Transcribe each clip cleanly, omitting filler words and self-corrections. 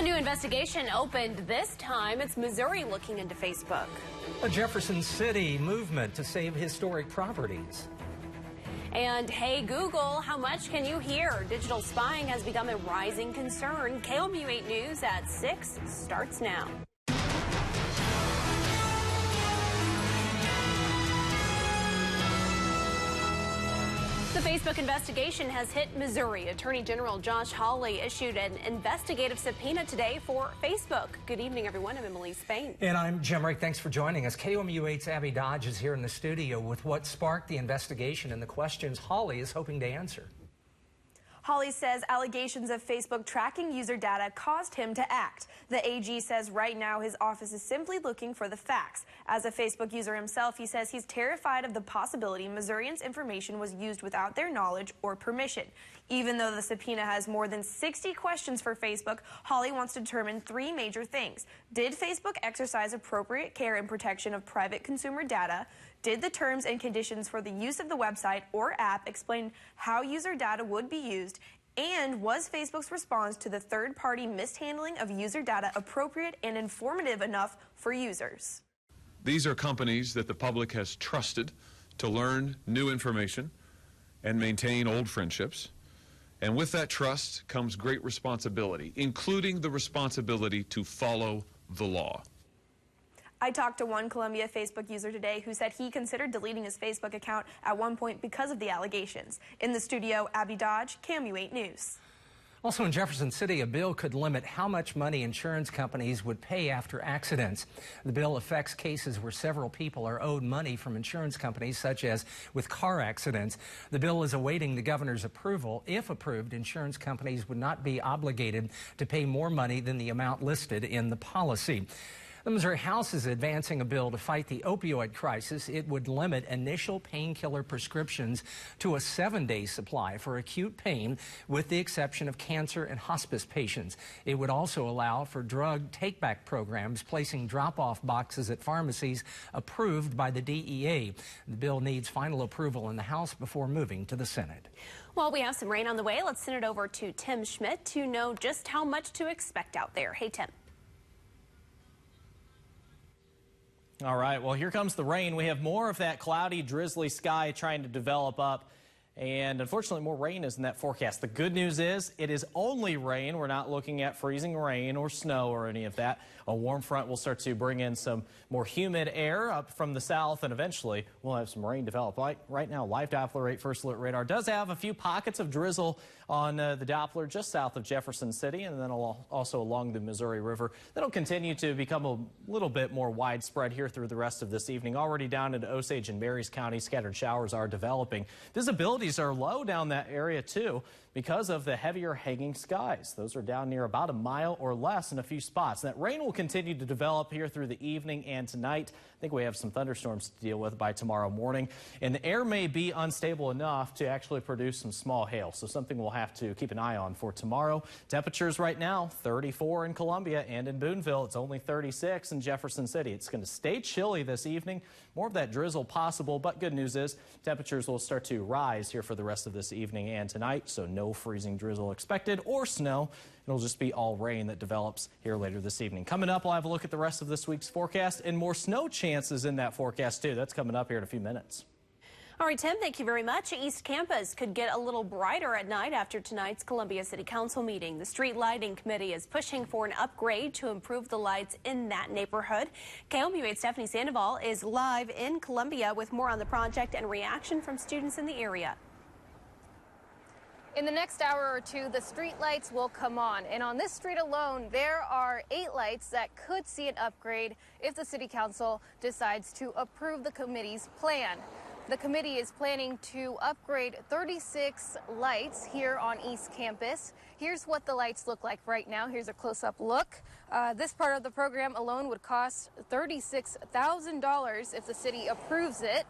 new investigation opened this time. It's Missouri looking into Facebook. A Jefferson City movement to save historic properties. And hey Google, how much can you hear? Digital spying has become a rising concern. KOMU 8 News at 6 starts now. The Facebook investigation has hit Missouri. Attorney General Josh Hawley issued an investigative subpoena today for Facebook. Good evening, everyone. I'm Emily Spain. And I'm Jim Rake. Thanks for joining us. KOMU 8's Abby Dodge is here in the studio with what sparked the investigation and the questions Hawley is hoping to answer. Hawley says allegations of Facebook tracking user data caused him to act. The AG says right now his office is simply looking for the facts. As a Facebook user himself, he says he's terrified of the possibility Missourians' information was used without their knowledge or permission. Even though the subpoena has more than 60 questions for Facebook, Hawley wants to determine three major things. Did Facebook exercise appropriate care and protection of private consumer data? Did the terms and conditions for the use of the website or app explain how user data would be used? And was Facebook's response to the third-party mishandling of user data appropriate and informative enough for users? These are companies that the public has trusted to learn new information and maintain old friendships. And with that trust comes great responsibility, including the responsibility to follow the law. I talked to one Columbia Facebook user today who said he considered deleting his Facebook account at one point because of the allegations. In the studio, Abby Dodge, KOMU 8 News. Also in Jefferson City, a bill could limit how much money insurance companies would pay after accidents. The bill affects cases where several people are owed money from insurance companies, such as with car accidents. The bill is awaiting the governor's approval. If approved, insurance companies would not be obligated to pay more money than the amount listed in the policy. The Missouri House is advancing a bill to fight the opioid crisis. It would limit initial painkiller prescriptions to a 7-day supply for acute pain, with the exception of cancer and hospice patients. It would also allow for drug take-back programs, placing drop-off boxes at pharmacies approved by the DEA. The bill needs final approval in the House before moving to the Senate. Well, we have some rain on the way. Let's send it over to Tim Schmidt to know just how much to expect out there. Hey, Tim. All right, well, here comes the rain. We have more of that cloudy, drizzly sky trying to develop up. And unfortunately, more rain is in that forecast. The good news is it is only rain. We're not looking at freezing rain or snow or any of that. A warm front will start to bring in some more humid air up from the south, and eventually we'll have some rain develop. Right now, live Doppler rate, first alert radar does have a few pockets of drizzle on the Doppler just south of Jefferson City, and then also along the Missouri River. That'll continue to become a little bit more widespread here through the rest of this evening. Already down into Osage and Berries County, scattered showers are developing. Visibility are low down that area too because of the heavier hanging skies. Those are down near about a mile or less in a few spots. That rain will continue to develop here through the evening and tonight. I think we have some thunderstorms to deal with by tomorrow morning, and the air may be unstable enough to actually produce some small hail, so something we'll have to keep an eye on for tomorrow. Temperatures right now 34 in Columbia, and in Boonville it's only 36 in Jefferson City. It's going to stay chilly this evening, more of that drizzle possible, but good news is temperatures will start to rise here for the rest of this evening and tonight, so no freezing drizzle expected or snow. It'll just be all rain that develops here later this evening. Coming up, we'll have a look at the rest of this week's forecast and more snow chances in that forecast too. That's coming up here in a few minutes. All right, Tim, thank you very much. East Campus could get a little brighter at night after tonight's Columbia City Council meeting. The Street Lighting Committee is pushing for an upgrade to improve the lights in that neighborhood. KOMU 8's Stephanie Sandoval is live in Columbia with more on the project and reaction from students in the area. In the next hour or two, the street lights will come on. And on this street alone, there are 8 lights that could see an upgrade if the City Council decides to approve the committee's plan. The committee is planning to upgrade 36 lights here on East Campus. Here's what the lights look like right now. Here's a close-up look. This part of the program alone would cost $36,000 if the city approves it.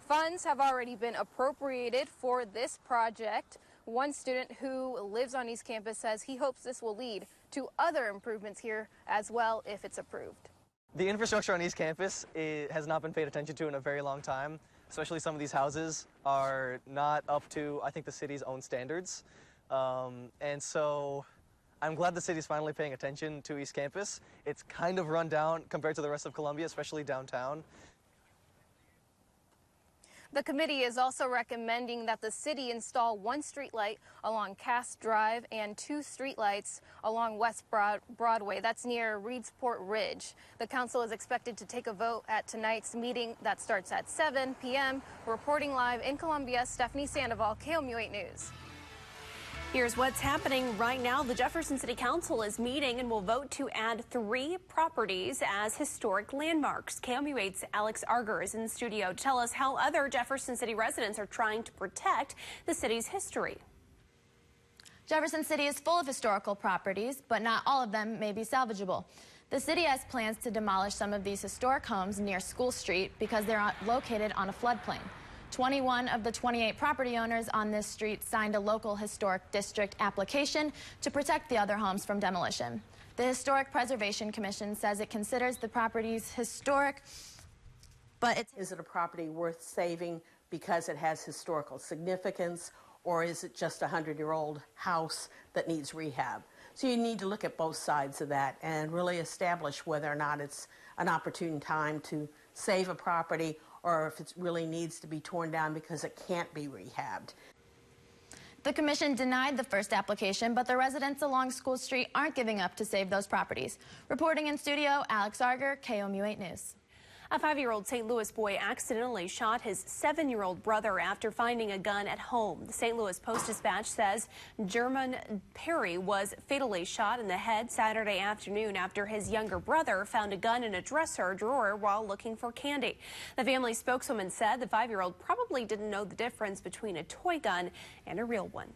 Funds have already been appropriated for this project. One student who lives on East Campus says he hopes this will lead to other improvements here as well if it's approved. The infrastructure on East Campus has not been paid attention to in a very long time. Especially some of these houses are not up to, I think, the city's own standards. And so I'm glad the city's finally paying attention to East Campus. It's kind of run down compared to the rest of Columbia, especially downtown. The committee is also recommending that the city install 1 streetlight along Cass Drive and 2 streetlights along West Broadway. That's near Reedsport Ridge. The council is expected to take a vote at tonight's meeting that starts at 7 p.m. Reporting live in Columbia, Stephanie Sandoval, KOMU 8 News. Here's what's happening right now. The Jefferson City Council is meeting and will vote to add 3 properties as historic landmarks. KOMU 8's Alex Arger is in the studio to tell us how other Jefferson City residents are trying to protect the city's history. Jefferson City is full of historical properties, but not all of them may be salvageable. The city has plans to demolish some of these historic homes near School Street because they're located on a floodplain. 21 of the 28 property owners on this street signed a local historic district application to protect the other homes from demolition. The Historic Preservation Commission says it considers the properties historic, but is it a property worth saving because it has historical significance, or is it just a 100-year-old house that needs rehab? So you need to look at both sides of that and really establish whether or not it's an opportune time to save a property or if it really needs to be torn down because it can't be rehabbed. The commission denied the first application, but the residents along School Street aren't giving up to save those properties. Reporting in studio, Alex Arger, KOMU 8 News. A 5-year-old St. Louis boy accidentally shot his 7-year-old brother after finding a gun at home. The St. Louis Post-Dispatch says German Perry was fatally shot in the head Saturday afternoon after his younger brother found a gun in a dresser drawer while looking for candy. The family spokeswoman said the 5-year-old probably didn't know the difference between a toy gun and a real one.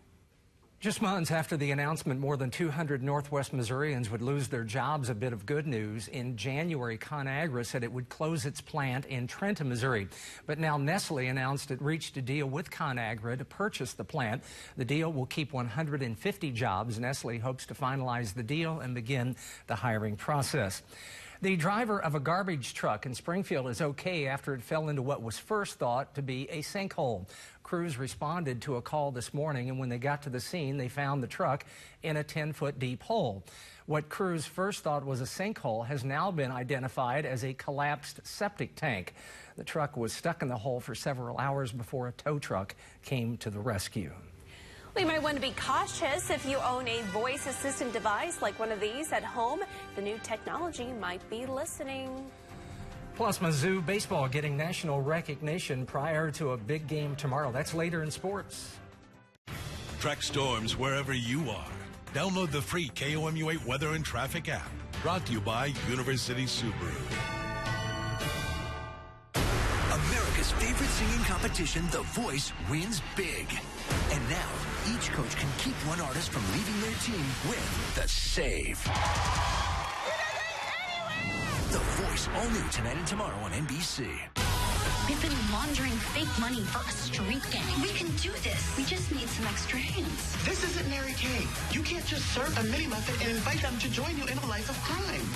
Just months after the announcement more than 200 Northwest Missourians would lose their jobs, a bit of good news. In January, ConAgra said it would close its plant in Trenton, Missouri. But now Nestle announced it reached a deal with ConAgra to purchase the plant. The deal will keep 150 jobs. Nestle hopes to finalize the deal and begin the hiring process. The driver of a garbage truck in Springfield is okay after it fell into what was first thought to be a sinkhole. Crews responded to a call this morning, and when they got to the scene, they found the truck in a 10-foot deep hole. What crews first thought was a sinkhole has now been identified as a collapsed septic tank. The truck was stuck in the hole for several hours before a tow truck came to the rescue. We might want to be cautious if you own a voice assistant device like one of these at home. The new technology might be listening. Plus, Mizzou baseball getting national recognition prior to a big game tomorrow. That's later in sports. Track storms wherever you are. Download the free KOMU 8 Weather and Traffic app. Brought to you by University Subaru. America's favorite singing competition, The Voice, wins big. And now, each coach can keep one artist from leaving their team with the save. The Voice, all new tonight and tomorrow on NBC. We've been laundering fake money for a street gang. We can do this. We just need some extra hands. This isn't Mary Kay. You can't just serve a mini muffin and invite them to join you in a life of crime.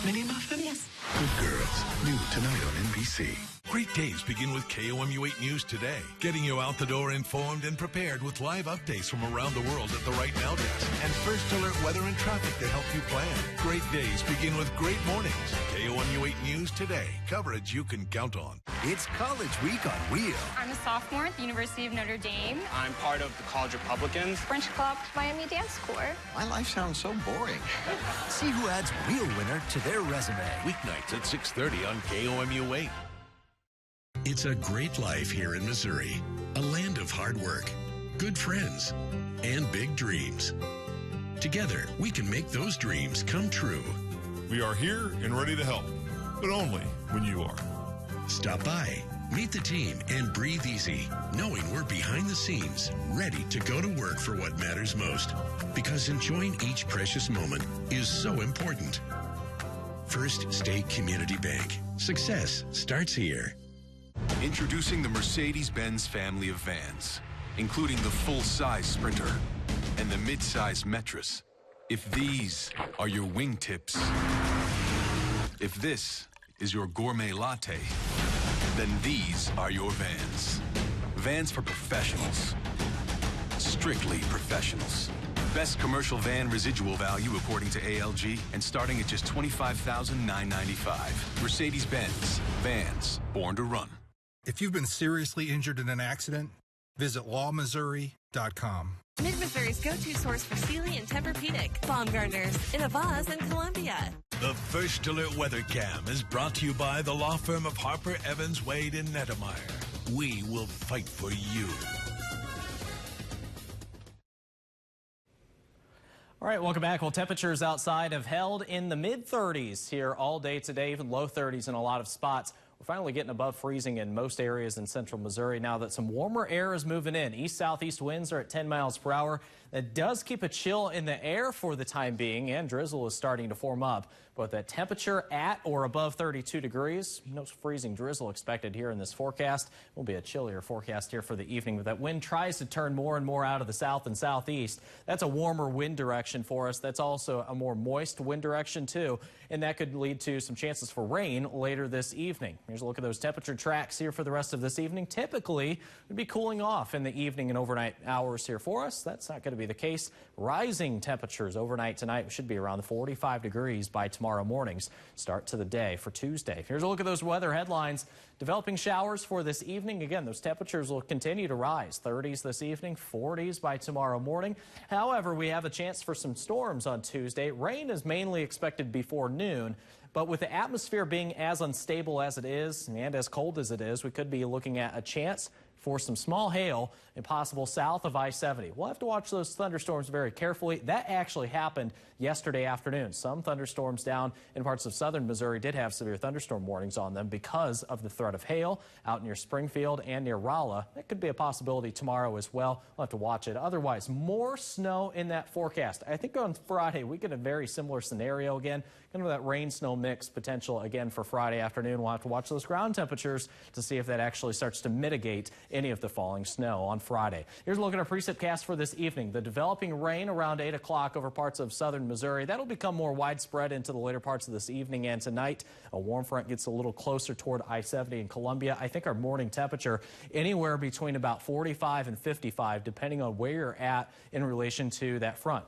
Mini muffin? Yes. Good Girls, new tonight on NBC. Great days begin with KOMU 8 News today, getting you out the door informed and prepared with live updates from around the world at the Right Now desk and first alert weather and traffic to help you plan. Great days begin with great mornings. KOMU 8 News today, coverage you can count on. It's College Week on Wheel. I'm a sophomore at the University of Notre Dame. I'm part of the College Republicans. French Club, Miami Dance Corps. My life sounds so boring. See who adds Wheel winner to their resume. Weeknights at 6:30 on KOMU 8. It's a great life here in Missouri, a land of hard work, good friends, and big dreams. Together, we can make those dreams come true. We are here and ready to help, but only when you are. Stop by, meet the team, and breathe easy, knowing we're behind the scenes, ready to go to work for what matters most. Because enjoying each precious moment is so important. First State Community Bank. Success starts here. Introducing the Mercedes-Benz family of vans, including the full-size Sprinter and the mid-size Metris. If these are your wingtips, if this is your gourmet latte, then these are your vans. Vans for professionals. Strictly professionals. best commercial van residual value according to ALG, and starting at just $25,995. Mercedes-Benz. Vans. Born to run. If you've been seriously injured in an accident, visit lawmissouri.com. Mid-Missouri's go-to source for Sealy and Tempur-Pedic, Baumgartner's, Innova's, and Columbia. The First Alert Weather Cam is brought to you by the law firm of Harper, Evans, Wade, and Nettemeyer. We will fight for you. All right, welcome back. Well, temperatures outside have held in the mid-30s here all day today, even low 30s in a lot of spots. We're finally getting above freezing in most areas in central Missouri now that some warmer air is moving in. East-southeast winds are at 10 miles per hour. That does keep a chill in the air for the time being, and drizzle is starting to form up. But that temperature at or above 32 degrees, no freezing drizzle expected here in this forecast. Will be a chillier forecast here for the evening, but that wind tries to turn more and more out of the south and southeast. That's a warmer wind direction for us. That's also a more moist wind direction too, and that could lead to some chances for rain later this evening. Here's a look at those temperature tracks here for the rest of this evening. Typically, we'd be cooling off in the evening and overnight hours here for us. That's not going to be the case. Rising temperatures overnight tonight should be around the 45 degrees by tomorrow morning's start to the day for Tuesday. Here's a look at those weather headlines. Developing showers for this evening. Again, those temperatures will continue to rise. 30s this evening, 40s by tomorrow morning. However, we have a chance for some storms on Tuesday. Rain is mainly expected before noon. But with the atmosphere being as unstable as it is and as cold as it is, we could be looking at a chance for some small hail and possible south of I-70. We'll have to watch those thunderstorms very carefully. That actually happened yesterday afternoon. Some thunderstorms down in parts of southern Missouri did have severe thunderstorm warnings on them because of the threat of hail out near Springfield and near Rolla. That could be a possibility tomorrow as well. We'll have to watch it. Otherwise, more snow in that forecast. I think on Friday we get a very similar scenario again. Kind of that rain-snow mix potential again for Friday afternoon. We'll have to watch those ground temperatures to see if that actually starts to mitigate any of the falling snow on Friday. Here's a look at our precipcast for this evening. The developing rain around 8 o'clock over parts of southern Missouri. That'll become more widespread into the later parts of this evening and tonight. A warm front gets a little closer toward I-70 in Columbia. I think our morning temperature anywhere between about 45 and 55, depending on where you're at in relation to that front.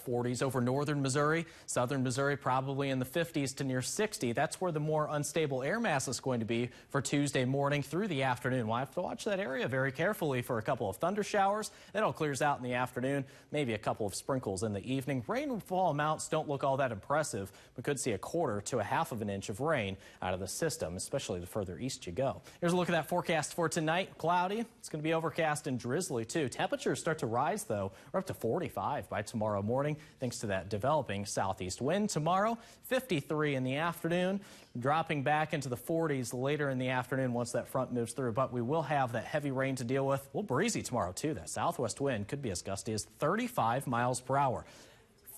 40s over northern Missouri, southern Missouri probably in the 50s to near 60. That's where the more unstable air mass is going to be for Tuesday morning through the afternoon. We'll have to watch that area very carefully for a couple of thunder showers. Then it clears out in the afternoon, maybe a couple of sprinkles in the evening. Rainfall amounts don't look all that impressive. We could see a quarter to a half of an inch of rain out of the system, especially the further east you go. Here's a look at that forecast for tonight. Cloudy. It's going to be overcast and drizzly too. Temperatures start to rise though. We're up to 45 by tomorrow morning, thanks to that developing southeast wind. Tomorrow, 53 in the afternoon, dropping back into the 40s later in the afternoon once that front moves through. But we will have that heavy rain to deal with. Well, breezy tomorrow, too. That southwest wind could be as gusty as 35 miles per hour.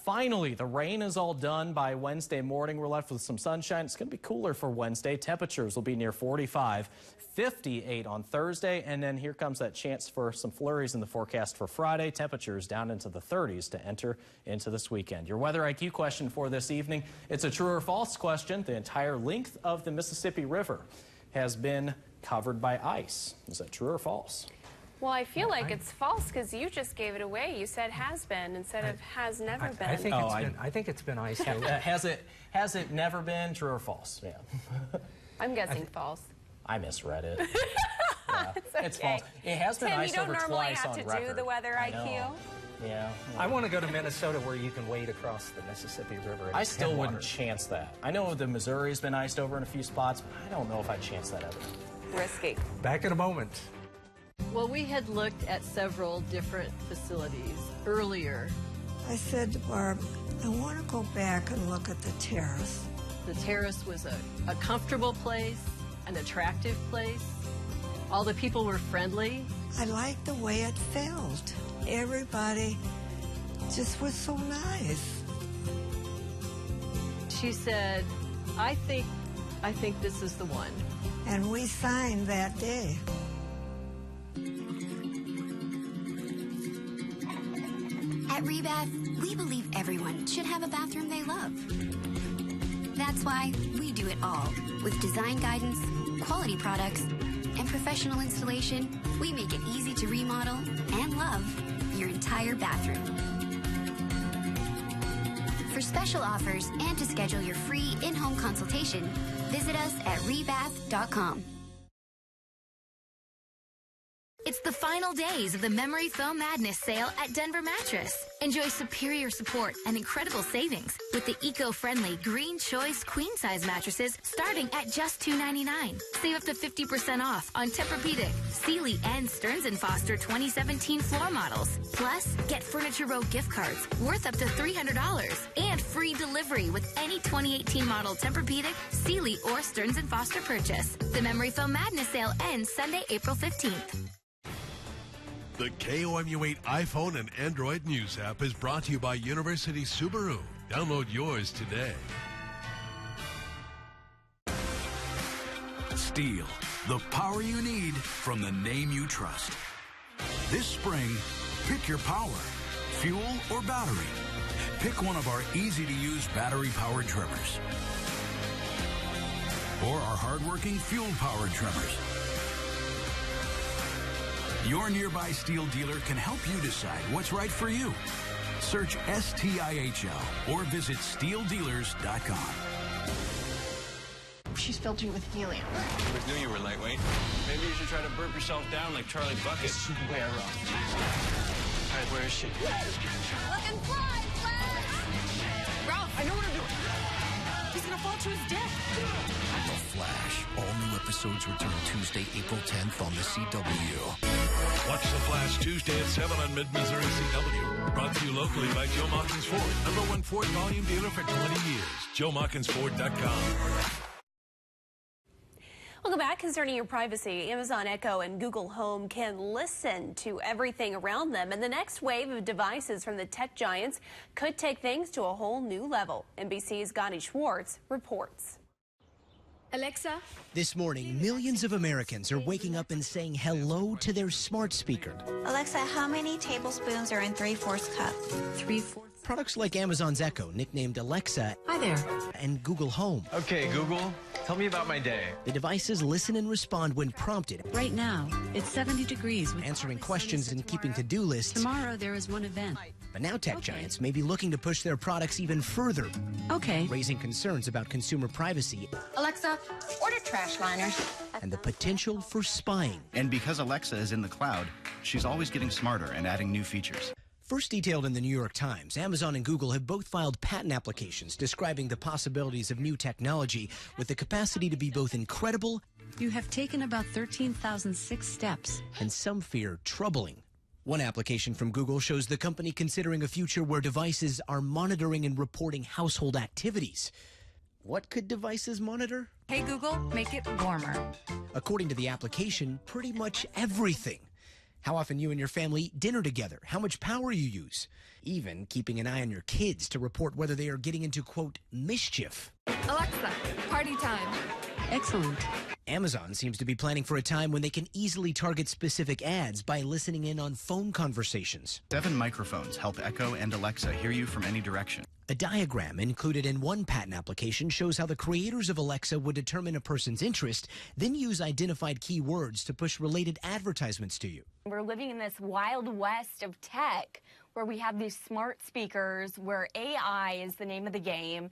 Finally, the rain is all done by Wednesday morning. We're left with some sunshine. It's going to be cooler for Wednesday. Temperatures will be near 45, 58 on Thursday, and then here comes that chance for some flurries in the forecast for Friday. Temperatures down into the 30s to enter into this weekend. Your weather IQ question for this evening, it's a true or false question. The entire length of the Mississippi River has been covered by ice. Is that true or false? Well, I feel like it's false because you just gave it away. You said has been instead of has never been. I think it's been ice. Has it never been? True or false? Yeah. I'm guessing false. I misread it. Yeah, it's false. It has been Tim, ice over twice on record. you don't normally have to do the weather IQ. Yeah. I want to go to Minnesota where you can wade across the Mississippi River. I still wouldn't chance that. I know the Missouri's been iced over in a few spots, but I don't know if I'd chance that ever. Risky. Back in a moment. Well, we had looked at several different facilities earlier. I said to Barb, I want to go back and look at the terrace. The terrace was a comfortable place, an attractive place. All the people were friendly. I liked the way it felt. Everybody just was so nice. She said, I think this is the one. And we signed that day. At Rebath, we believe everyone should have a bathroom they love. That's why we do it all. With design guidance, quality products, and professional installation, we make it easy to remodel and love your entire bathroom. For special offers and to schedule your free in-home consultation, visit us at rebath.com. It's the final days of the Memory Foam Madness sale at Denver Mattress. Enjoy superior support and incredible savings with the eco-friendly Green Choice queen-size mattresses starting at just $299. Save up to 50% off on Tempur-Pedic, Sealy, and Stearns & Foster 2017 floor models. Plus, get Furniture Row gift cards worth up to $300 and free delivery with any 2018 model Tempur-Pedic, Sealy, or Stearns & Foster purchase. The Memory Foam Madness sale ends Sunday, April 15th. The KOMU8 iPhone and Android News app is brought to you by University Subaru. Download yours today. STIHL, the power you need from the name you trust. This spring, pick your power, fuel or battery. Pick one of our easy-to-use battery-powered trimmers or our hard-working fuel-powered trimmers. Your nearby STIHL dealer can help you decide what's right for you. Search STIHL or visit stihldealers.com. She's filled you with helium. I knew you were lightweight. Maybe you should try to burp yourself down like Charlie Bucket. Swear off. All right, where is she? Let him fly, Flash! Ralph, I know what I'm doing. He's gonna fall to his death. The Flash. All new episodes return Tuesday, April 10th on the CW. Watch The Flash Tuesday at 7 on Mid-Missouri CW. Brought to you locally by Joe Machens Ford. #1 Ford volume dealer for 20 years. JoeMachensFord.com. Welcome back. Concerning your privacy, Amazon Echo and Google Home can listen to everything around them, and the next wave of devices from the tech giants could take things to a whole new level. NBC's Gani Schwartz reports. Alexa? This morning, millions of Americans are waking up and saying hello to their smart speaker. Alexa, how many tablespoons are in 3/4 cup? 3/4. Products like Amazon's Echo, nicknamed Alexa, Hi there, and Google Home. Okay, Google, tell me about my day. The devices listen and respond when prompted. Right now, it's 70 degrees. Answering questions and keeping to-do lists. Tomorrow, there is one event. But now tech giants may be looking to push their products even further. Okay. Raising concerns about consumer privacy. Alexa, order trash liners. And the potential for spying. And because Alexa is in the cloud, she's always getting smarter and adding new features. First detailed in the New York Times, Amazon and Google have both filed patent applications describing the possibilities of new technology with the capacity to be both incredible. You have taken about 13,006 steps. And some fear troubling. One application from Google shows the company considering a future where devices are monitoring and reporting household activities. What could devices monitor? Hey Google, make it warmer. According to the application, pretty much everything. How often you and your family dinner together, how much power you use, even keeping an eye on your kids to report whether they are getting into, quote, mischief. Alexa, party time. Excellent. Amazon seems to be planning for a time when they can easily target specific ads by listening in on phone conversations. 7 microphones help Echo and Alexa hear you from any direction. A diagram included in one patent application shows how the creators of Alexa would determine a person's interest, then use identified keywords to push related advertisements to you. We're living in this wild west of tech where we have these smart speakers, where AI is the name of the game.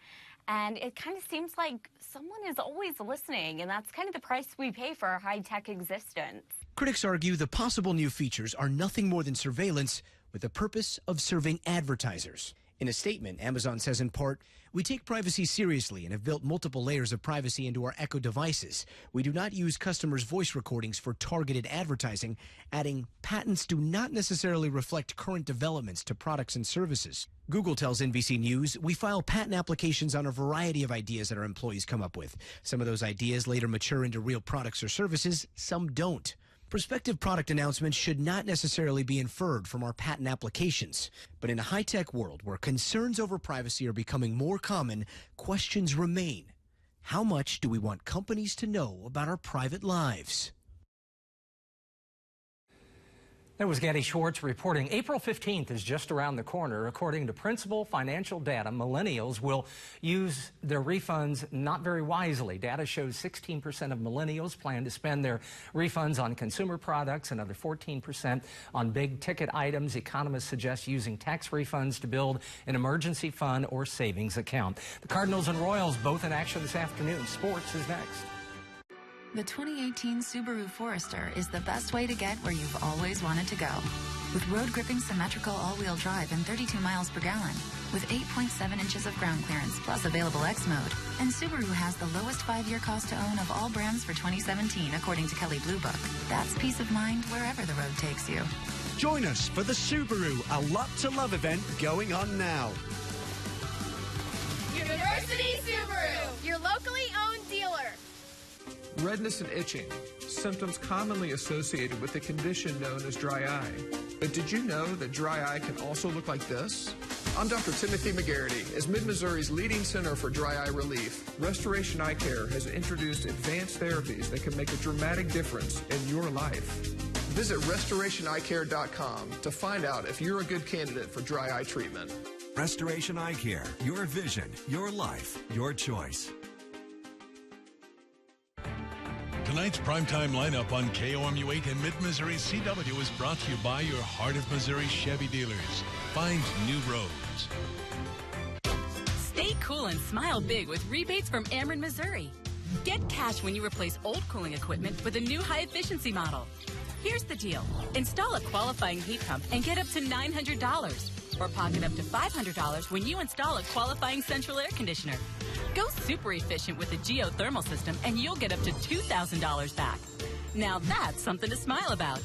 And it kind of seems like someone is always listening, and that's kind of the price we pay for our high-tech existence. Critics argue the possible new features are nothing more than surveillance with the purpose of serving advertisers. In a statement, Amazon says in part, "We take privacy seriously and have built multiple layers of privacy into our Echo devices. We do not use customers' voice recordings for targeted advertising," adding, "Patents do not necessarily reflect current developments to products and services." Google tells NBC News, "We file patent applications on a variety of ideas that our employees come up with. Some of those ideas later mature into real products or services, some don't. Prospective product announcements should not necessarily be inferred from our patent applications. But in a high-tech world where concerns over privacy are becoming more common, questions remain. How much do we want companies to know about our private lives?" That was Getty Schwartz reporting. April 15th is just around the corner. According to Principal Financial Data, millennials will use their refunds not very wisely. Data shows 16% of millennials plan to spend their refunds on consumer products, another 14% on big ticket items. Economists suggest using tax refunds to build an emergency fund or savings account. The Cardinals and Royals both in action this afternoon. Sports is next. The 2018 Subaru Forester is the best way to get where you've always wanted to go. With road-gripping symmetrical all-wheel drive and 32 miles per gallon, with 8.7 inches of ground clearance plus available X mode. And Subaru has the lowest 5-year cost to own of all brands for 2017, according to Kelley Blue Book. That's peace of mind wherever the road takes you. Join us for the Subaru A Lot to Love event going on now. University Subaru, your locally owned dealer. Redness and itching, symptoms commonly associated with a condition known as dry eye. But did you know that dry eye can also look like this? I'm Dr. Timothy McGarity. As Mid-Missouri's leading center for dry eye relief, Restoration Eye Care has introduced advanced therapies that can make a dramatic difference in your life. Visit RestorationEyeCare.com to find out if you're a good candidate for dry eye treatment. Restoration Eye Care, your vision, your life, your choice. Tonight's primetime lineup on KOMU8 and Mid-Missouri CW is brought to you by your Heart of Missouri Chevy dealers. Find new roads. Stay cool and smile big with rebates from Ameren, Missouri. Get cash when you replace old cooling equipment with a new high-efficiency model. Here's the deal. Install a qualifying heat pump and get up to $900. Or pocket up to $500 when you install a qualifying central air conditioner. Go super efficient with the geothermal system and you'll get up to $2,000 back. Now that's something to smile about.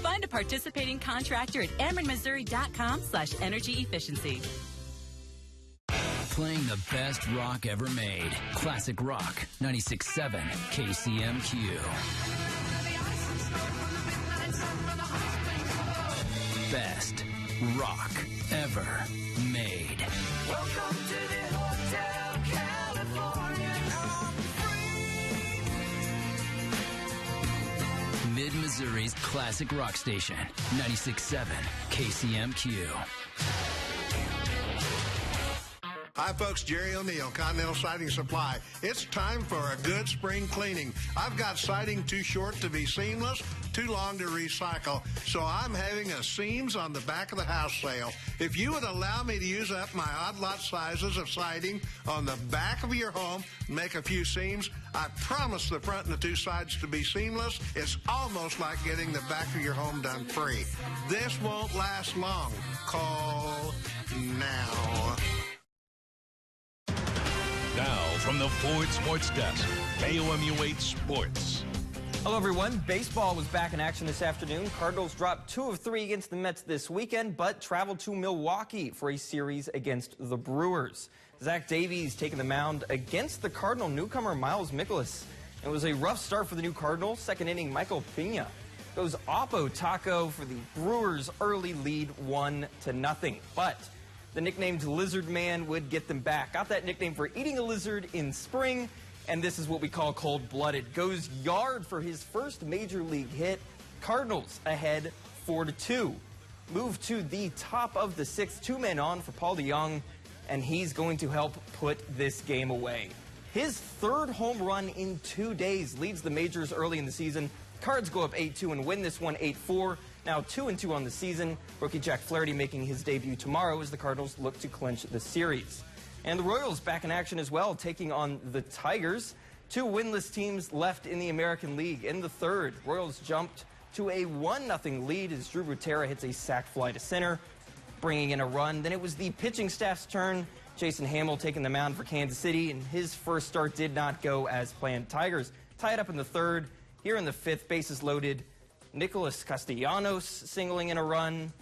Find a participating contractor at AmerenMissouri.com/energy efficiency. Playing the best rock ever made. Classic Rock, 96.7 KCMQ. Best rock ever made. Welcome to the Hotel California. Mid-Missouri's classic rock station, 96.7 KCMQ. Hi, folks. Jerry O'Neill, Continental Siding Supply. It's time for a good spring cleaning. I've got siding too short to be seamless, too long to recycle, so I'm having a seams on the back of the house sale. If you would allow me to use up my odd lot sizes of siding on the back of your home, make a few seams, I promise the front and the two sides to be seamless. It's almost like getting the back of your home done free. This won't last long. Call now. Now, from the Ford Sports Desk, KOMU8 Sports. Hello, everyone. Baseball was back in action this afternoon. Cardinals dropped 2 of 3 against the Mets this weekend, but traveled to Milwaukee for a series against the Brewers. Zach Davies taking the mound against the Cardinal newcomer Miles Mikolas. It was a rough start for the new Cardinals. Second inning, Michael Pena goes oppo taco for the Brewers' early lead 1-0. But the nicknamed Lizard Man would get them back. Got that nickname for eating a lizard in spring, and this is what we call cold-blooded. Goes yard for his first major league hit. Cardinals ahead 4-2. Move to the top of the 6th. 2 men on for Paul DeJong, and he's going to help put this game away. His 3rd home run in 2 days leads the majors early in the season. Cards go up 8-2 and win this one 8-4. Now 2-2 on the season. Rookie Jack Flaherty making his debut tomorrow as the Cardinals look to clinch the series. And the Royals back in action as well, taking on the Tigers. 2 winless teams left in the American League. In the 3rd, Royals jumped to a 1-0 lead as Drew Butera hits a sac fly to center, bringing in a run. Then it was the pitching staff's turn. Jason Hamill taking the mound for Kansas City, and his first start did not go as planned. Tigers tied up in the 3rd. Here in the 5th, bases loaded. Nicholas Castellanos singling in a run.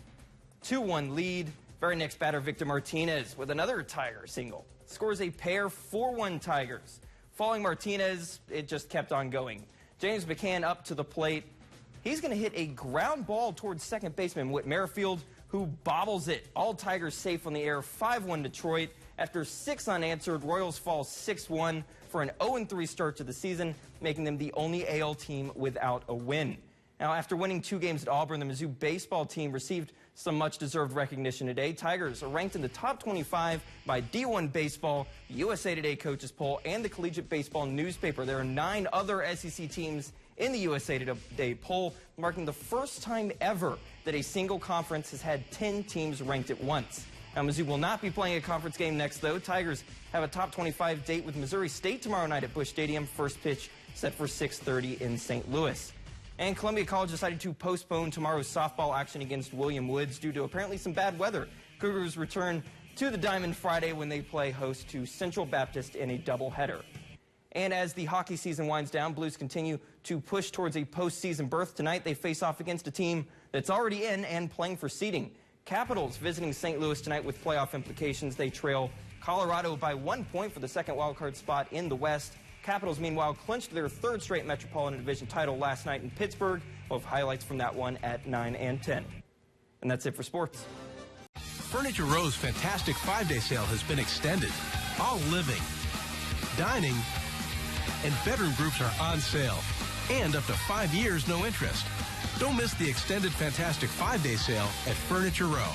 2-1 lead. Very next batter, Victor Martinez with another Tiger single. Scores a pair, 4-1 Tigers. Following Martinez, it just kept on going. James McCann up to the plate. He's going to hit a ground ball towards second baseman Whit Merrifield, who bobbles it. All Tigers safe on the air, 5-1 Detroit. After 6 unanswered, Royals fall 6-1 for an 0-3 start to the season, making them the only AL team without a win. Now, after winning 2 games at Auburn, the Mizzou baseball team received some much-deserved recognition today. Tigers are ranked in the top 25 by D1 Baseball, USA Today Coaches Poll, and the Collegiate Baseball newspaper. There are 9 other SEC teams in the USA Today poll, marking the first time ever that a single conference has had 10 teams ranked at once. Now, Mizzou will not be playing a conference game next, though. Tigers have a top 25 date with Missouri State tomorrow night at Busch Stadium. First pitch set for 6:30 in St. Louis. And Columbia College decided to postpone tomorrow's softball action against William Woods due to apparently some bad weather. Cougars return to the Diamond Friday when they play host to Central Baptist in a doubleheader. And as the hockey season winds down, Blues continue to push towards a postseason berth. Tonight, they face off against a team that's already in and playing for seeding. Capitals visiting St. Louis tonight with playoff implications. They trail Colorado by 1 point for the second wildcard spot in the West. Capitals, meanwhile, clinched their 3rd straight Metropolitan Division title last night in Pittsburgh. We'll have highlights from that one at 9 and 10. And that's it for sports. Furniture Row's fantastic 5-day sale has been extended. All living, dining, and bedroom groups are on sale. And up to 5 years, no interest. Don't miss the extended fantastic 5-day sale at Furniture Row.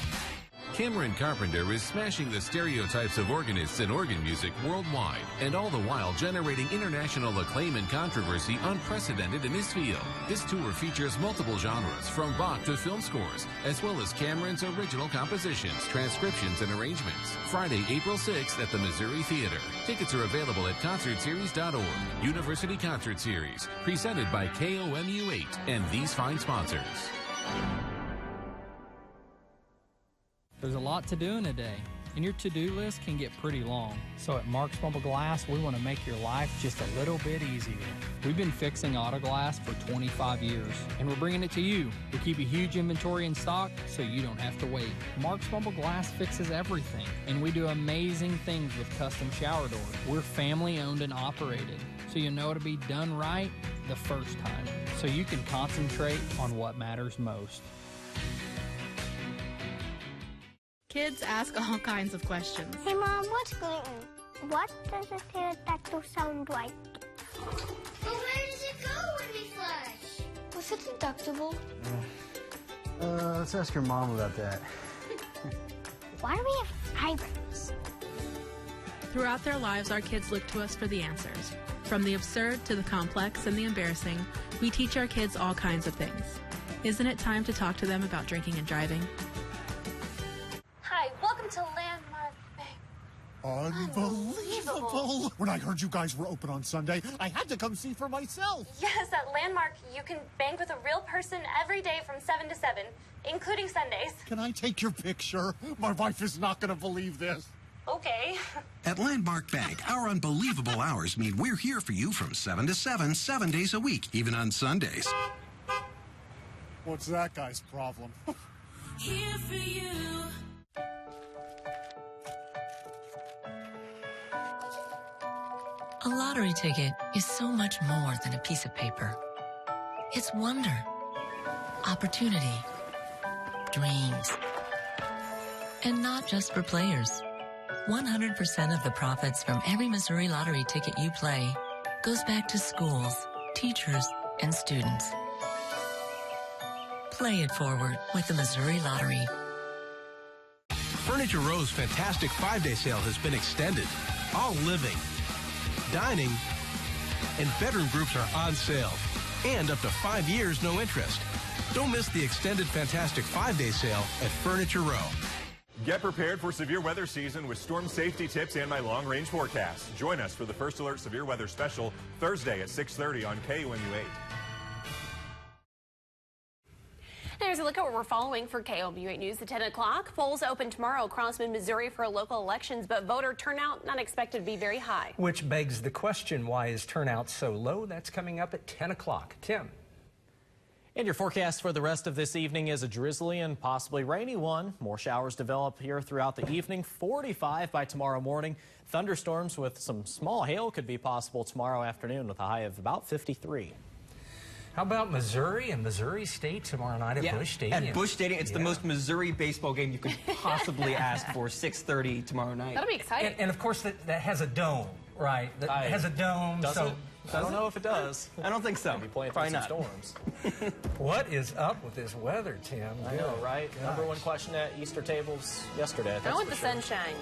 Cameron Carpenter is smashing the stereotypes of organists in organ music worldwide, and all the while generating international acclaim and controversy unprecedented in his field. This tour features multiple genres, from Bach to film scores, as well as Cameron's original compositions, transcriptions, and arrangements. Friday, April 6th at the Missouri Theater. Tickets are available at concertseries.org. University Concert Series, presented by KOMU 8 and these fine sponsors. There's a lot to do in a day, and your to-do list can get pretty long. So at Marks Mobile Glass, we want to make your life just a little bit easier. We've been fixing auto glass for 25 years, and we're bringing it to you. We keep a huge inventory in stock so you don't have to wait. Marks Mobile Glass fixes everything, and we do amazing things with custom shower doors. We're family-owned and operated, so you know it'll be done right the first time, so you can concentrate on what matters most. Kids ask all kinds of questions. Hey Mom, what's gluten? What does a pterodactyl sound like? But where does it go when we flush? Was it deductible? Let's ask your mom about that. Why do we have eyebrows? Throughout their lives, our kids look to us for the answers. From the absurd to the complex and the embarrassing, we teach our kids all kinds of things. Isn't it time to talk to them about drinking and driving? Hi, welcome to Landmark Bank. Unbelievable! When I heard you guys were open on Sunday, I had to come see for myself. Yes, at Landmark, you can bank with a real person every day from 7 to 7, including Sundays. Can I take your picture? My wife is not going to believe this. Okay. At Landmark Bank, our unbelievable hours mean we're here for you from 7 to 7, 7 days a week, even on Sundays. What's that guy's problem? Here for you. A lottery ticket is so much more than a piece of paper. It's wonder, opportunity, dreams. And not just for players. 100% of the profits from every Missouri lottery ticket you play goes back to schools, teachers, and students. Play it forward with the Missouri Lottery. Furniture Row's fantastic 5-day sale has been extended. All living, dining, and bedroom groups are on sale. And up to 5 years, no interest. Don't miss the extended fantastic 5-day sale at Furniture Row. Get prepared for severe weather season with storm safety tips and my long-range forecast. Join us for the First Alert Severe Weather Special Thursday at 6:30 on KOMU 8. There's a look at what we're following for KOMU 8 News at 10 o'clock. Polls open tomorrow across mid-Missouri for local elections, but voter turnout not expected to be very high. Which begs the question, why is turnout so low? That's coming up at 10 o'clock. Tim. And your forecast for the rest of this evening is a drizzly and possibly rainy one. More showers develop here throughout the evening. 45 by tomorrow morning. Thunderstorms with some small hail could be possible tomorrow afternoon with a high of about 53. How about Missouri and Missouri State tomorrow night at Busch Stadium? At Busch Stadium, it's the most Missouri baseball game you could possibly ask for. 6:30 tomorrow night. That'll be exciting. And of course, that has a dome, right? That has a dome. Does so it? I don't know if it does. I don't think so. Maybe playing Probably through some not. storms. What is up with this weather, Tim? I know, right? Number one question at Easter tables yesterday. I that's want for the sure. sunshine.